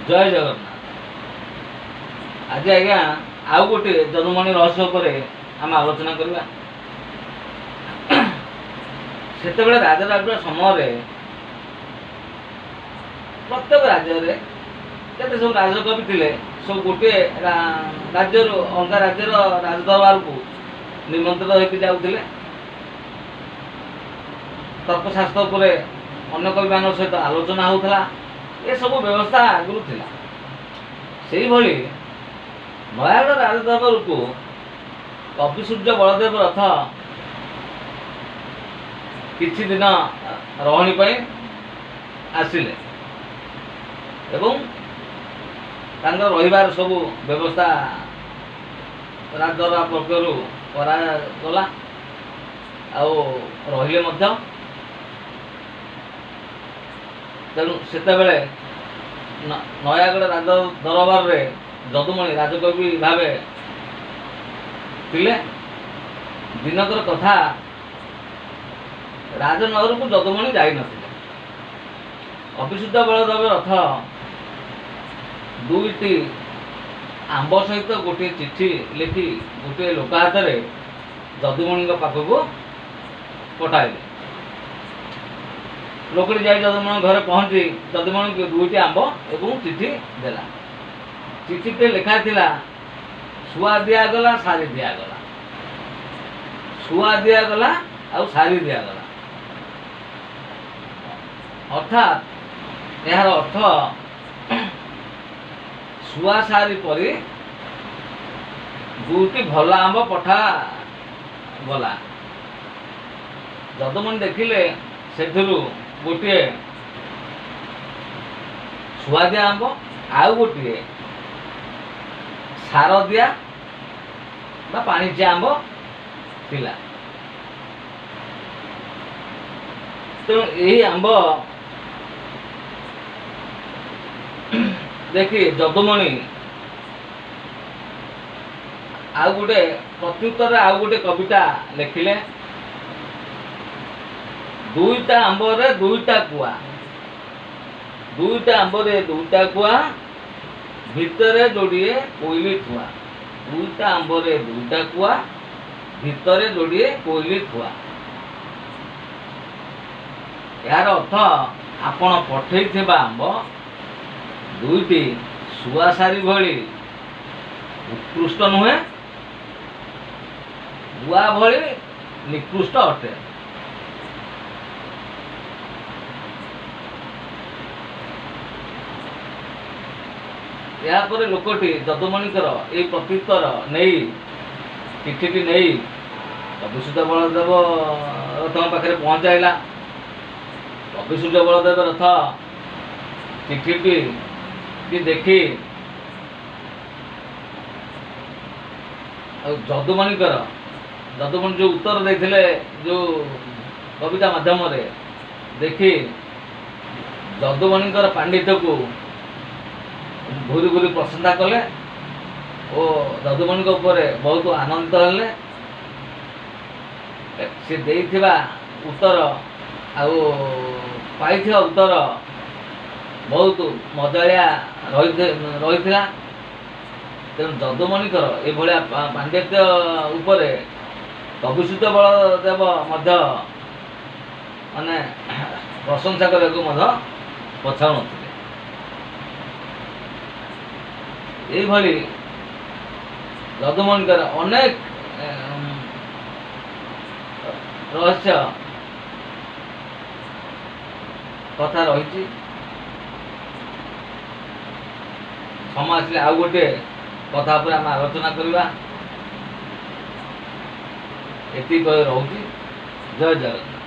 जय जगन्नाथ। आज आज्ञा आउ गोटे जदुमणि रहस्य उपर आम आलोचना करवा। सेतेबेले राजराजुर समय प्रत्येक राज्य केते सब राजकवि थिले सब गोटे राज्य अलग राज्यर राजदरबार को निमंत्रित होकर जाऊे। तर्कशास्त्र उपर अन्य कवि मान सहित आलोचना होता। ये सब व्यवस्था आगु थिला। सेही भली नयागढ़ राजदरबार को कवि सूर्य बलदेव रथ किछि दिन रहणी पई आसिले एवं तांकर रहिबार सब व्यवस्था राजदरबार पक्षर करा गला आउ रहिले मध्य। तेणु सेतेबेले नयागढ़ राज दरबार रे जदुमणि राजकवि भावे थिले। दिनकर कथा राजनगर को जदुमणि जाई नथिले। अभिषुद्ध बलदेव रथ दुईटी आंब सहित गोटे चिठी लिखि गोटे लोक हाथ में जदुमणि पाखक पठाइले। लोकटी जाई जदुमणि घरे पहुंची जदुमणि को दुईटी आंब एवं चिठी देला। चिठी लिखा थिला सुआ दिगला सारी दिगला, सुआ दिगला आउ सारी दिगला। अर्थात यार अर्थ सुआ सारी परी दुईटी भल आंब पठा गला। जदुमणि देखिले सेठुरु गोटे सुआदिया आंब आउ गोटे सारदिया बा पाणिचिया आंब थिला। तेणु यही आंब देखी जदुमणि आउ गोटे प्रत्युत्तर आउ गोटे कविता लिखिले। दुईटा आंबर दुईटा कुआ, दुईटा आंबर दुईटा कुआ भितरे जोड़िए कोइली थुआ। दुईटा आंबर दुईटा कुआ भितरे जोड़िए कोइली थुआ। यार अर्थ आपण पठेई आंब दुईटी सुआसारी भली उत्कृष्ट नुहे, गुआ भली निकृष्ट अटे। यापर लोकटी जदुमणिकर ये प्रत्युत्तर नहीं चिठी नहीं अभिषुद्ध बलदेव रथ पाखे पहुँचाइला। अभिषुद्ध बलदेव रथ चिठी देखी जदुमणिकर जदुमणि जो उत्तर देते जो कविता माध्यम देखी जदुमणिकर पांडित्य को घूरी घूरी प्रशंसा कले और जदुमणि ऊपर बहुत आनंदित हेले। से देइथिबा उत्तर आउ पाइथिबा उत्तर बहुत मजालिया रही। तेणु जदुमणिकर ये भाया पांडित्य उपर अभिषुद्ध बलदेव मध्य माने प्रशंसा करने पछाऊ न। यही जदुमणिकर अनेक रहस्य कथा रही। समय आसिले आउ गोटे कथा पर आम आलोचना करवा। एति रोची। जय जगन्नाथ।